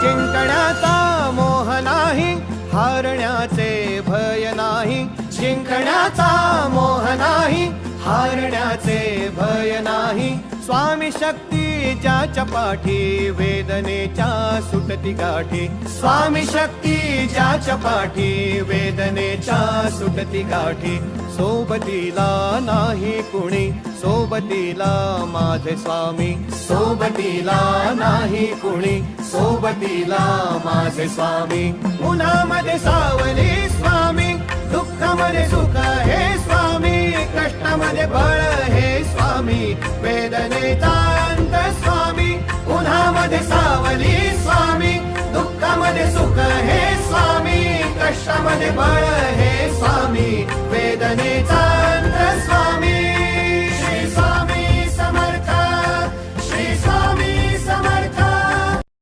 जिंकण्याचा मोह नाही, हारण्याचे भय नाही. जिंकण्याचा मोह नाही, हारण्याचे भय नाही. स्वामी शक्ती ज्याच्या पाठी, वेदनेच्या सुटती गाठी. स्वामी शक्ती ज्याच्या पाठी, वेदनेच्या सुटती गाठी. सोबतीला नाही कुणी, सोबतीला माझे स्वामी. सोबतीला नाही कुणी, सोबतीला माझे स्वामी. उन्हामध्ये सावली स्वामी, दुःखामध्ये सुख हे स्वामी. कष्टामध्ये बळ हे स्वामी, वेदनेचा अंत स्वामी. उन्हामध्ये सावली